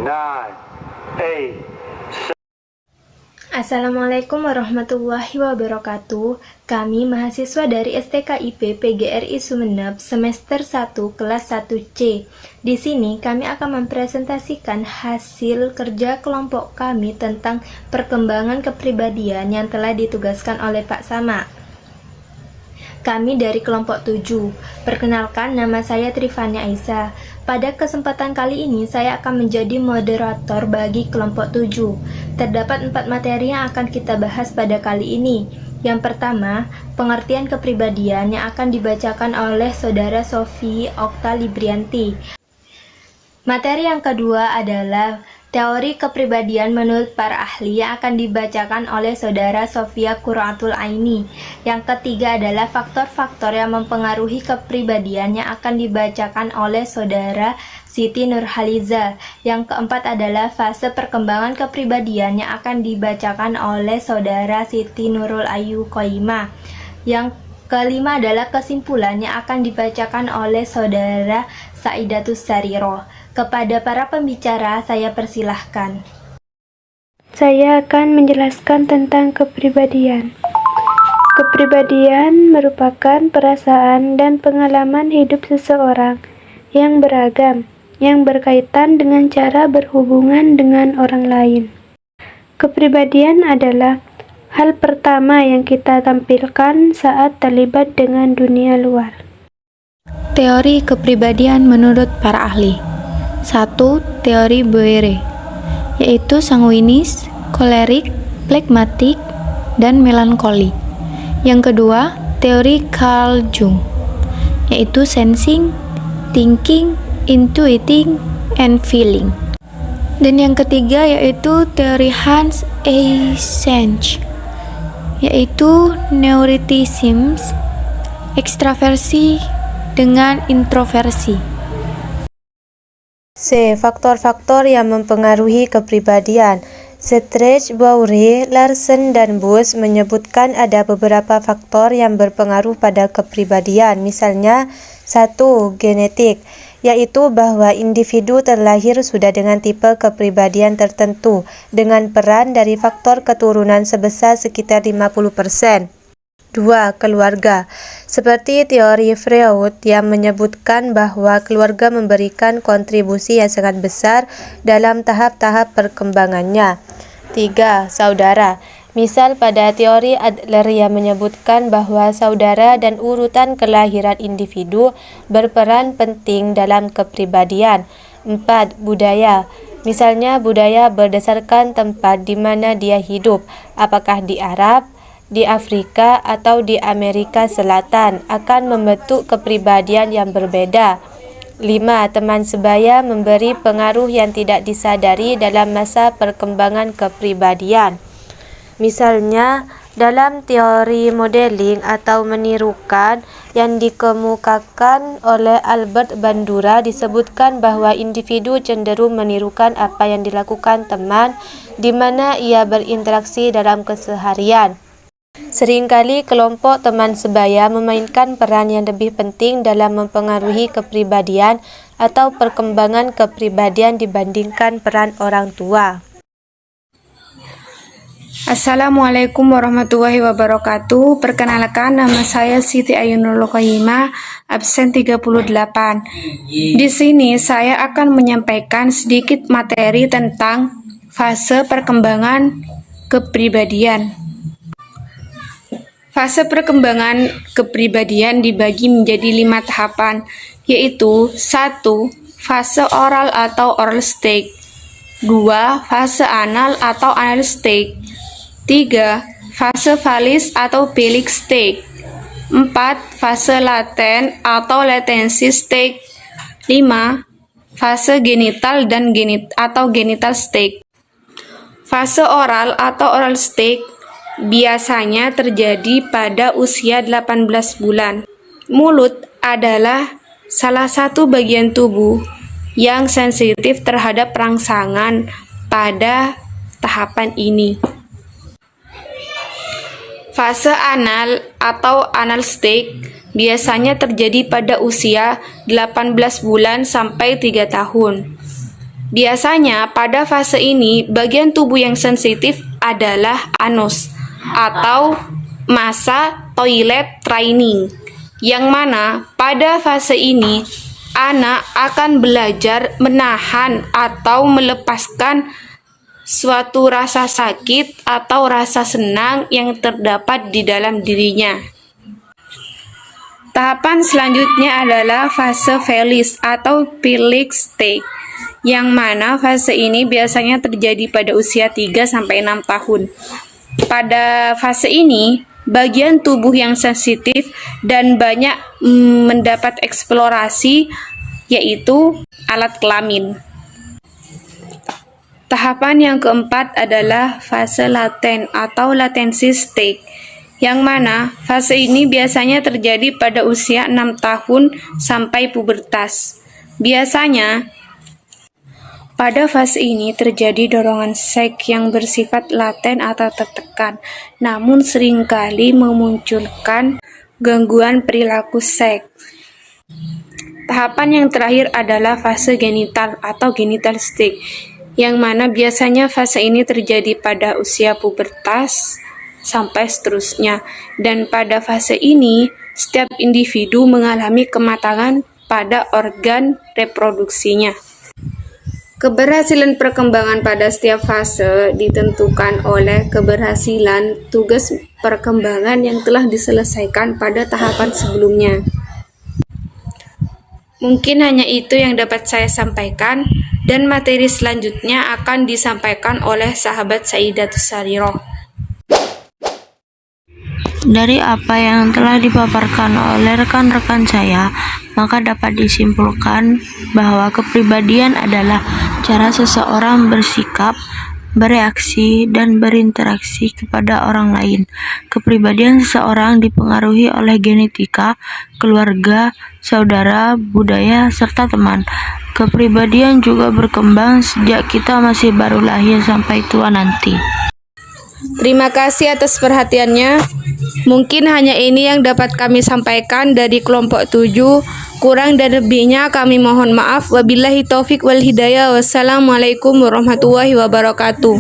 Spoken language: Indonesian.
9, 8. Assalamualaikum warahmatullahi wabarakatuh. Kami mahasiswa dari STKIP PGRI Sumeneb semester 1 kelas 1C. Di sini kami akan mempresentasikan hasil kerja kelompok kami tentang perkembangan kepribadian yang telah ditugaskan oleh Pak Sama. Kami dari kelompok 7. Perkenalkan, nama saya Trifania Aisyah. Pada kesempatan kali ini saya akan menjadi moderator bagi kelompok 7. Terdapat 4 materi yang akan kita bahas pada kali ini. Yang pertama, pengertian kepribadian yang akan dibacakan oleh Saudara Sofi Okta Librianti. Materi yang kedua adalah teori kepribadian menurut para ahli yang akan dibacakan oleh Saudara Sofia Qurratul Aini. Yang ketiga adalah faktor-faktor yang mempengaruhi kepribadian yang akan dibacakan oleh Saudara Siti Nurhaliza. Yang keempat adalah fase perkembangan kepribadian yang akan dibacakan oleh Saudara Siti Nurul Ayu Qoyimah. Yang kelima adalah kesimpulan yang akan dibacakan oleh Saudara Saidatus Sariro. Kepada para pembicara, saya persilahkan. Saya akan menjelaskan tentang kepribadian. Kepribadian merupakan perasaan dan pengalaman hidup seseorang yang beragam, yang berkaitan dengan cara berhubungan dengan orang lain. Kepribadian adalah hal pertama yang kita tampilkan saat terlibat dengan dunia luar. Teori kepribadian menurut para ahli. 1. Teori Boere, yaitu sanguinis, kolerik, plekmatik, dan melankoli. Yang kedua, teori Carl Jung, yaitu sensing, thinking, intuiting, and feeling. Dan yang ketiga yaitu teori Hans Eysenck, yaitu neuroticism, ekstraversi dengan introversi. C. Faktor-faktor yang mempengaruhi kepribadian. Stretch, Boure, Larsen, dan Bush menyebutkan ada beberapa faktor yang berpengaruh pada kepribadian. Misalnya, 1. Genetik, yaitu bahwa individu terlahir sudah dengan tipe kepribadian tertentu, dengan peran dari faktor keturunan sebesar sekitar 50%. 2. Keluarga. Seperti teori Freud yang menyebutkan bahwa keluarga memberikan kontribusi yang sangat besar dalam tahap-tahap perkembangannya. 3. Saudara. Misal pada teori Adler yang menyebutkan bahwa saudara dan urutan kelahiran individu berperan penting dalam kepribadian. 4. Budaya. Misalnya budaya berdasarkan tempat di mana dia hidup, apakah di Arab, di Afrika, atau di Amerika Selatan, akan membentuk kepribadian yang berbeda. 5. Teman sebaya memberi pengaruh yang tidak disadari dalam masa perkembangan kepribadian. Misalnya, dalam teori modeling atau menirukan yang dikemukakan oleh Albert Bandura disebutkan bahwa individu cenderung menirukan apa yang dilakukan teman di mana ia berinteraksi dalam keseharian. Seringkali kelompok teman sebaya memainkan peran yang lebih penting dalam mempengaruhi kepribadian atau perkembangan kepribadian dibandingkan peran orang tua. Assalamualaikum warahmatullahi wabarakatuh. Perkenalkan, nama saya Siti Ayunul Qoyimah, absen 38. Di sini saya akan menyampaikan sedikit materi tentang fase perkembangan kepribadian. Fase perkembangan kepribadian dibagi menjadi 5 tahapan, yaitu 1. Fase oral atau oral stage, 2. Fase anal atau anal stage, 3. Fase valis atau velic stage, 4. Fase laten atau latency stage, 5. Fase genital dan genital stage. Fase oral atau oral stage biasanya terjadi pada usia 18 bulan. Mulut adalah salah satu bagian tubuh yang sensitif terhadap rangsangan pada tahapan ini. Fase anal atau anal stage biasanya terjadi pada usia 18 bulan sampai 3 tahun. Biasanya pada fase ini bagian tubuh yang sensitif adalah anus atau masa toilet training, yang mana pada fase ini anak akan belajar menahan atau melepaskan suatu rasa sakit atau rasa senang yang terdapat di dalam dirinya. Tahapan selanjutnya adalah fase Felix atau Felix stage, yang mana fase ini biasanya terjadi pada usia 3-6 tahun. Pada fase ini, bagian tubuh yang sensitif dan banyak mendapat eksplorasi, yaitu alat kelamin. Tahapan yang keempat adalah fase laten atau latency stage, yang mana fase ini biasanya terjadi pada usia 6 tahun sampai pubertas. Biasanya, pada fase ini terjadi dorongan seks yang bersifat laten atau tertekan, namun seringkali memunculkan gangguan perilaku seks. Tahapan yang terakhir adalah fase genital atau genital stage, yang mana biasanya fase ini terjadi pada usia pubertas sampai seterusnya. Dan pada fase ini, setiap individu mengalami kematangan pada organ reproduksinya. Keberhasilan perkembangan pada setiap fase ditentukan oleh keberhasilan tugas perkembangan yang telah diselesaikan pada tahapan sebelumnya. Mungkin hanya itu yang dapat saya sampaikan, dan materi selanjutnya akan disampaikan oleh sahabat Saidatus Sarirah. Dari apa yang telah dipaparkan oleh rekan-rekan saya, maka dapat disimpulkan bahwa kepribadian adalah cara seseorang bersikap, bereaksi, dan berinteraksi kepada orang lain. Kepribadian seseorang dipengaruhi oleh genetika, keluarga, saudara, budaya, serta teman. Kepribadian juga berkembang sejak kita masih baru lahir sampai tua nanti. Terima kasih atas perhatiannya. Mungkin hanya ini yang dapat kami sampaikan dari kelompok 7. Kurang dan lebihnya kami mohon maaf. Wabillahi taufik wal hidayah. Wassalamualaikum warahmatullahi wabarakatuh.